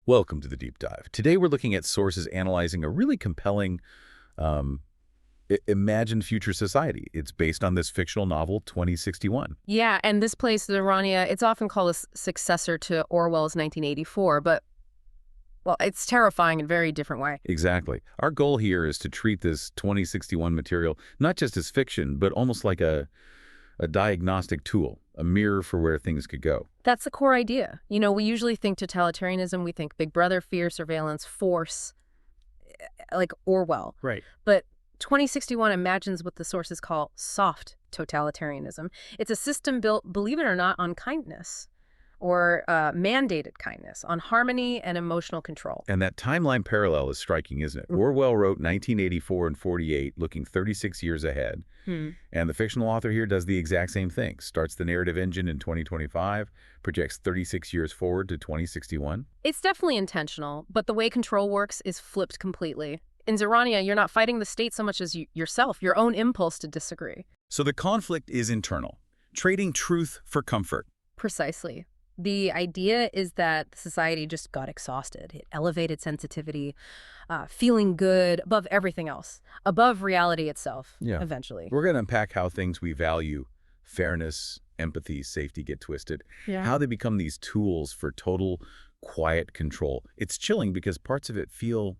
Welcome to the Deep Dive. Today we're looking at sources analyzing a really compelling imagined future society. It's based on this fictional novel, 2061. Yeah, and this place, Zohrania, it's often called a successor to Orwell's 1984, but, well, it's terrifying in a very different way. Exactly. Our goal here is to treat this 2061 material not just as fiction, but almost like a diagnostic tool, a mirror for where things could go. That's the core idea. You know, we usually think totalitarianism, we think Big Brother, fear, surveillance, force, like Orwell. Right. But 2061 imagines what the sources call soft totalitarianism. It's a system built, believe it or not, on kindness or mandated kindness, on harmony and emotional control. And that timeline parallel is striking, isn't it? Orwell wrote 1984 and 48, looking 36 years ahead. And the fictional author here does the exact same thing. Starts the narrative engine in 2025, projects 36 years forward to 2061. It's definitely intentional, but the way control works is flipped completely. In Zohrania, you're not fighting the state so much as yourself, your own impulse to disagree. So the conflict is internal, trading truth for comfort. Precisely. The idea is that society just got exhausted. It elevated sensitivity, feeling good above everything else, above reality itself, eventually. We're going to unpack how things we value, fairness, empathy, safety, get twisted, how they become these tools for total quiet control. It's chilling because parts of it feel,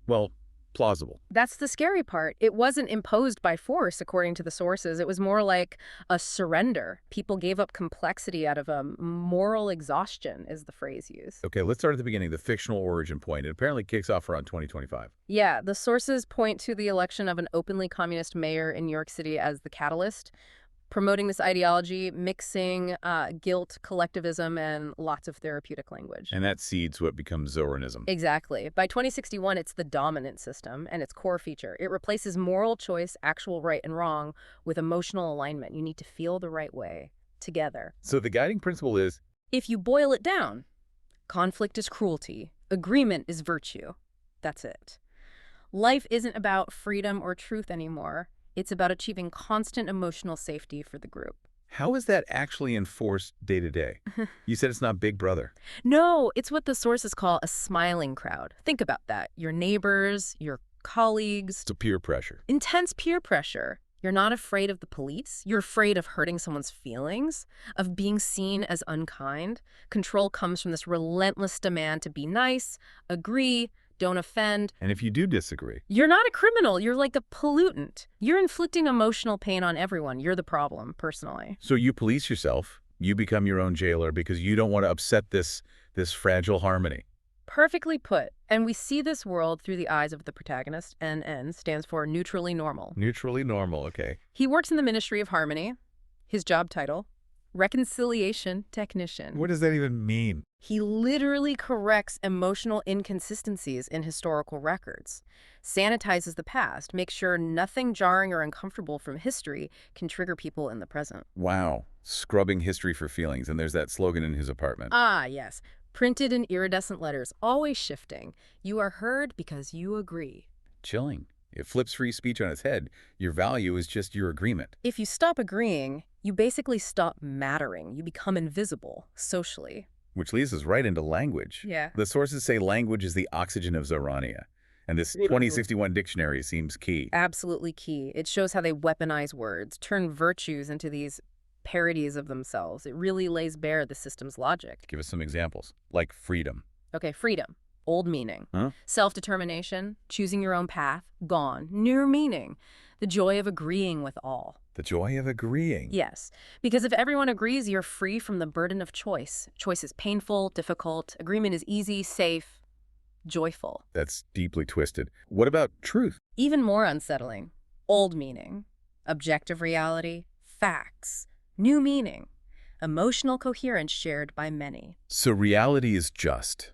well, plausible. That's the scary part. It wasn't imposed by force, according to the sources. It was more like a surrender. People gave up complexity out of a moral exhaustion, is the phrase used. Okay, let's start at the beginning, the fictional origin point. It apparently kicks off around 2025. Yeah, the sources point to the election of an openly communist mayor in New York City as the catalyst, promoting this ideology, mixing guilt, collectivism, and lots of therapeutic language. And that seeds what becomes Zohranism. Exactly. By 2061, it's the dominant system and its core feature. It replaces moral choice, actual right and wrong, with emotional alignment. You need to feel the right way together. So the guiding principle is, if you boil it down, conflict is cruelty, agreement is virtue. That's it. Life isn't about freedom or truth anymore. It's about achieving constant emotional safety for the group. how is that actually enforced day to day? You said it's not Big Brother. No, it's what the sources call a smiling crowd. Think about that. Your neighbors, your colleagues. It's a peer pressure. Intense peer pressure. You're not afraid of the police. You're afraid of hurting someone's feelings, of being seen as unkind. Control comes from this relentless demand to be nice, agree, don't offend. And if you do disagree, You're not a criminal. You're like a pollutant. You're inflicting emotional pain on everyone. You're the problem, personally. so you police yourself, you become your own jailer because you don't want to upset this fragile harmony. Perfectly put. And we see this world through the eyes of the protagonist. NN stands for neutrally normal. Neutrally normal, okay. He works in the Ministry of Harmony. His job title, reconciliation technician. What does that even mean? He literally corrects emotional inconsistencies in historical records, sanitizes the past, makes sure nothing jarring or uncomfortable from history can trigger people in the present. Wow. Scrubbing history for feelings. And there's that slogan in his apartment. Ah, yes. Printed in iridescent letters, always shifting. You are heard because you agree. Chilling. It flips free speech on its head. Your value is just your agreement. If you stop agreeing, you basically stop mattering. You become invisible, socially. Which leads us right into language. Yeah. The sources say language is the oxygen of Zohrania. And this 2061 dictionary seems key. Absolutely key. It shows how they weaponize words, turn virtues into these parodies of themselves. It really lays bare the system's logic. Give us some examples, like freedom. Okay, freedom. Old meaning. Huh? Self-determination, choosing your own path, gone. New meaning. The joy of agreeing with all. The joy of agreeing. Yes, because if everyone agrees, you're free from the burden of choice. Choice is painful, difficult. Agreement is easy, safe, joyful. That's deeply twisted. What about truth? Even more unsettling. Old meaning. Objective reality. Facts. New meaning. Emotional coherence shared by many. So reality is just.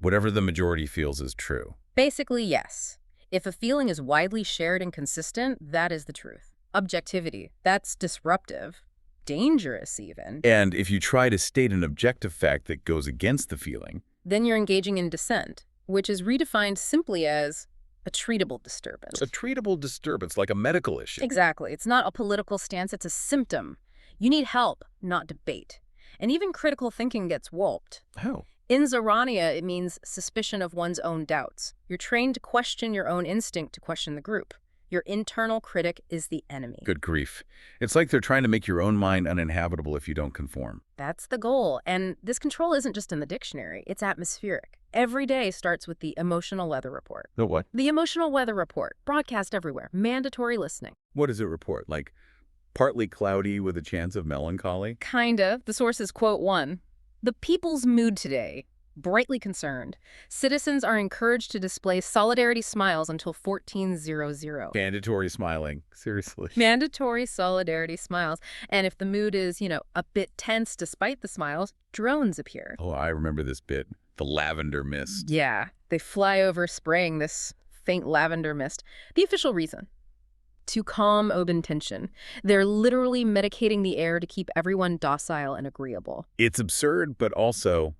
Whatever the majority feels is true. Basically, yes. If a feeling is widely shared and consistent, that is the truth. Objectivity, that's disruptive, dangerous even. And if you try to state an objective fact that goes against the feeling, Then you're engaging in dissent, which is redefined simply as a treatable disturbance. a treatable disturbance, like a medical issue. Exactly. It's not a political stance, it's a symptom. You need help, not debate. And even critical thinking gets warped. How? In Zohrania, it means suspicion of one's own doubts. You're trained to question your own instinct to question the group. Your internal critic is the enemy. Good grief. It's like they're trying to make your own mind uninhabitable if you don't conform. That's the goal. And this control isn't just in the dictionary, it's atmospheric. Every day starts with the emotional weather report. The what? The emotional weather report, broadcast everywhere, mandatory listening. What does it report? Like, partly cloudy with a chance of melancholy? Kind of. The source is quote 1. The people's mood today, brightly concerned. Citizens are encouraged to display solidarity smiles until 1400. Mandatory smiling. Seriously. Mandatory solidarity smiles. And if the mood is, a bit tense despite the smiles, drones appear. Oh, I remember this bit. The lavender mist. Yeah, they fly over spraying this faint lavender mist. The official reason: to calm open tension. They're literally medicating the air to keep everyone docile and agreeable. It's absurd, but also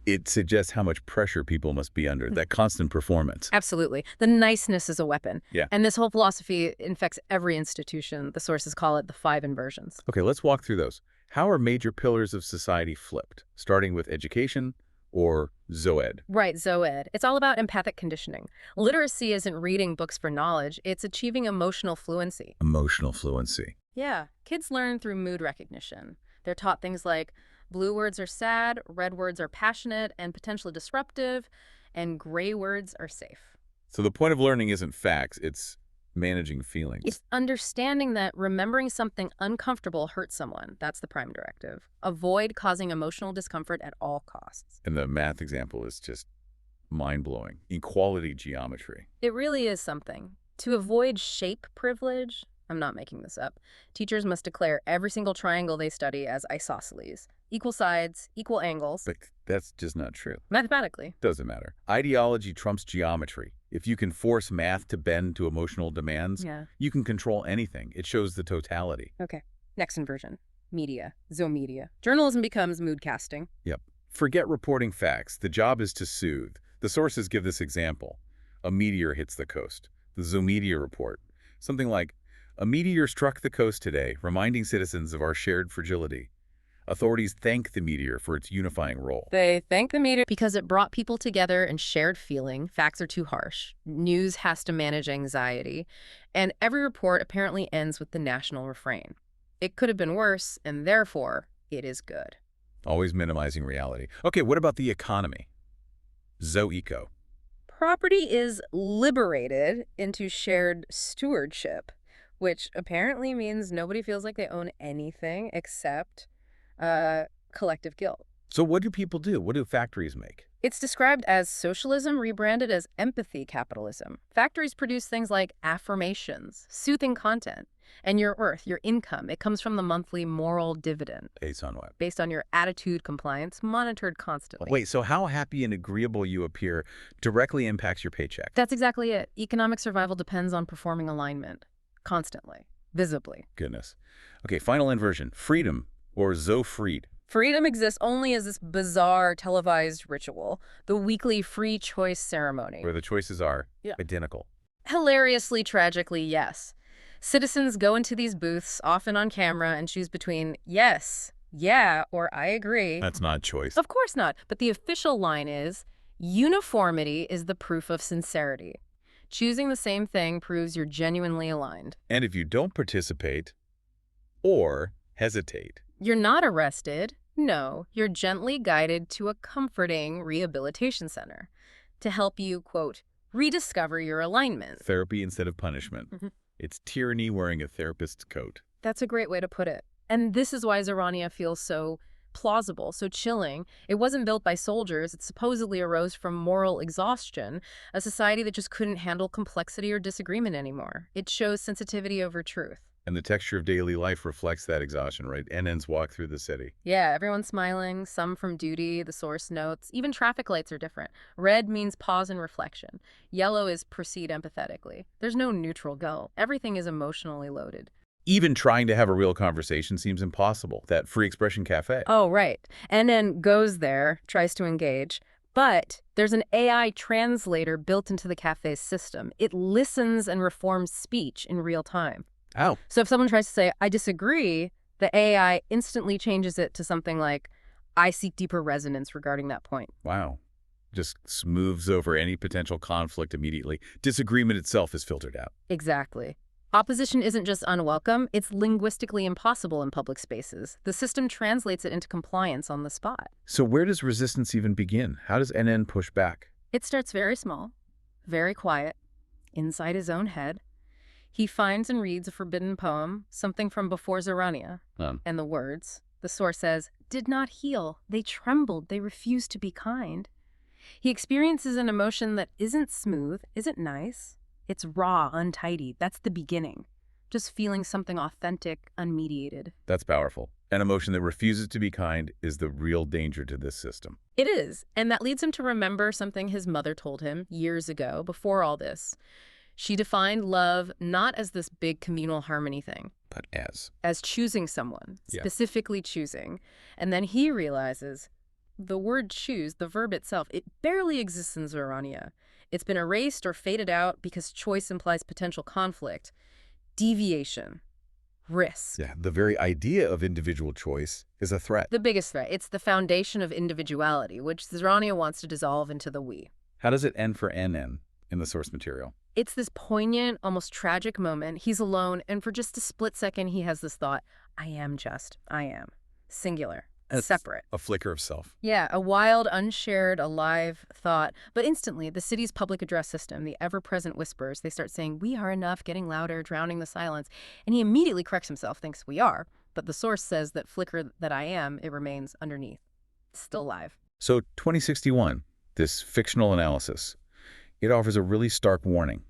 it suggests how much pressure people must be under, that constant performance. Absolutely. The niceness is a weapon. Yeah. And this whole philosophy infects every institution. The sources call it the 5 inversions. Okay, let's walk through those. How are major pillars of society flipped? Starting with education or Zoed? Right, Zoed. It's all about empathic conditioning. Literacy isn't reading books for knowledge. It's achieving emotional fluency. Emotional fluency. Yeah. Kids learn through mood recognition. They're taught things like blue words are sad, red words are passionate and potentially disruptive, and gray words are safe. So the point of learning isn't facts, it's managing feelings. It's understanding that remembering something uncomfortable hurts someone. That's the prime directive. Avoid causing emotional discomfort at all costs. And the math example is just mind-blowing. Equality geometry. It really is something. To avoid shape privilege, I'm not making this up, teachers must declare every single triangle they study as isosceles. Equal sides, equal angles. But that's just not true. Mathematically. Doesn't matter. Ideology trumps geometry. If you can force math to bend to emotional demands, you can control anything. It shows the totality. Okay. Next inversion. Media. Zomedia. Journalism becomes mood casting. Yep. Forget reporting facts. The job is to soothe. The sources give this example. A meteor hits the coast. The Zomedia report. Something like, a meteor struck the coast today, reminding citizens of our shared fragility. Authorities thank the meteor for its unifying role. They thank the meteor because it brought people together and shared feeling. Facts are too harsh. News has to manage anxiety. And every report apparently ends with the national refrain. It could have been worse, and therefore, it is good. Always minimizing reality. Okay, what about the economy? Zoeco. Property is liberated into shared stewardship, which apparently means nobody feels like they own anything except collective guilt. So what do people do? What do factories make? It's described as socialism rebranded as empathy capitalism. Factories produce things like affirmations, soothing content, and your worth, your income. It comes from the monthly moral dividend. Based on what? Based on your attitude compliance, monitored constantly. Wait, so how happy and agreeable you appear directly impacts your paycheck? That's exactly it. Economic survival depends on performing alignment. Constantly. Visibly. Goodness. Okay, final inversion. Freedom, or Zo-freed. Freedom exists only as this bizarre televised ritual, the weekly free choice ceremony. Where the choices are identical. Hilariously, tragically, yes. Citizens go into these booths, often on camera, and choose between yes, yeah, or I agree. That's not choice. Of course not. But the official line is, uniformity is the proof of sincerity. Choosing the same thing proves you're genuinely aligned. And if you don't participate or hesitate, you're not arrested. No, you're gently guided to a comforting rehabilitation center to help you, quote, rediscover your alignment. Therapy instead of punishment. It's tyranny wearing a therapist's coat. That's a great way to put it. And this is why Zohrania feels so plausible, so chilling. It wasn't built by soldiers. It supposedly arose from moral exhaustion, a society that just couldn't handle complexity or disagreement anymore. It shows sensitivity over truth. And the texture of daily life reflects that exhaustion, right? NN's walk through the city. Yeah, everyone's smiling, some from duty, the source notes. Even traffic lights are different. Red means pause and reflection. Yellow is proceed empathetically. There's no neutral go. Everything is emotionally loaded. Even trying to have a real conversation seems impossible. That free expression cafe. Oh, right. NN goes there, tries to engage. But there's an AI translator built into the cafe's system. It listens and reforms speech in real time. Oh. So if someone tries to say, I disagree, the AI instantly changes it to something like, I seek deeper resonance regarding that point. Wow. Just smooths over any potential conflict immediately. Disagreement itself is filtered out. Exactly. Opposition isn't just unwelcome, it's linguistically impossible in public spaces. The system translates it into compliance on the spot. So where does resistance even begin? How does NN push back? It starts very small, very quiet, inside his own head. He finds and reads a forbidden poem, something from before Zohrania, and the words. The source says, "Did not heal. They trembled. They refused to be kind." He experiences an emotion that isn't smooth, isn't nice. It's raw, untidy. That's the beginning. Just feeling something authentic, unmediated. That's powerful. An emotion that refuses to be kind is the real danger to this system. It is, and that leads him to remember something his mother told him years ago, before all this. She defined love not as this big communal harmony thing, But as choosing someone, Yeah. specifically choosing. And then he realizes the word choose, the verb itself, it barely exists in Zohrania. It's been erased or faded out because choice implies potential conflict, deviation, risk. Yeah, the very idea of individual choice is a threat. The biggest threat. It's the foundation of individuality, which Zohrania wants to dissolve into the we. How does it end for NN in the source material? It's this poignant, almost tragic moment. He's alone, and for just a split second, he has this thought, I am just, I am. Singular, separate. A flicker of self. Yeah, a wild, unshared, alive thought. But instantly, the city's public address system, the ever-present whispers, they start saying, we are enough, getting louder, drowning the silence. And he immediately corrects himself, thinks we are. But the source says that flicker that I am, it remains underneath. It's still alive. So 2061, this fictional analysis, it offers a really stark warning.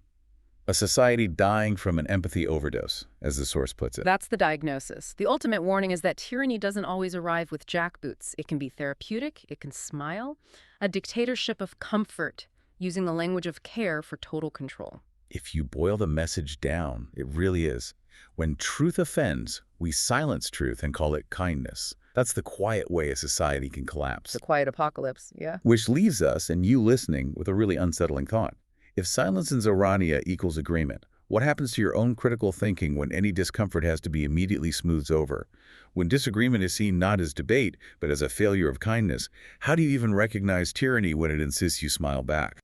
A society dying from an empathy overdose, as the source puts it. That's the diagnosis. The ultimate warning is that tyranny doesn't always arrive with jackboots. It can be therapeutic, it can smile, a dictatorship of comfort, using the language of care for total control. If you boil the message down, it really is. When truth offends, we silence truth and call it kindness. That's the quiet way a society can collapse. The quiet apocalypse, yeah. Which leaves us, and you listening, with a really unsettling thought. If silence in Zohrania equals agreement, what happens to your own critical thinking when any discomfort has to be immediately smoothed over? When disagreement is seen not as debate, but as a failure of kindness, how do you even recognize tyranny when it insists you smile back?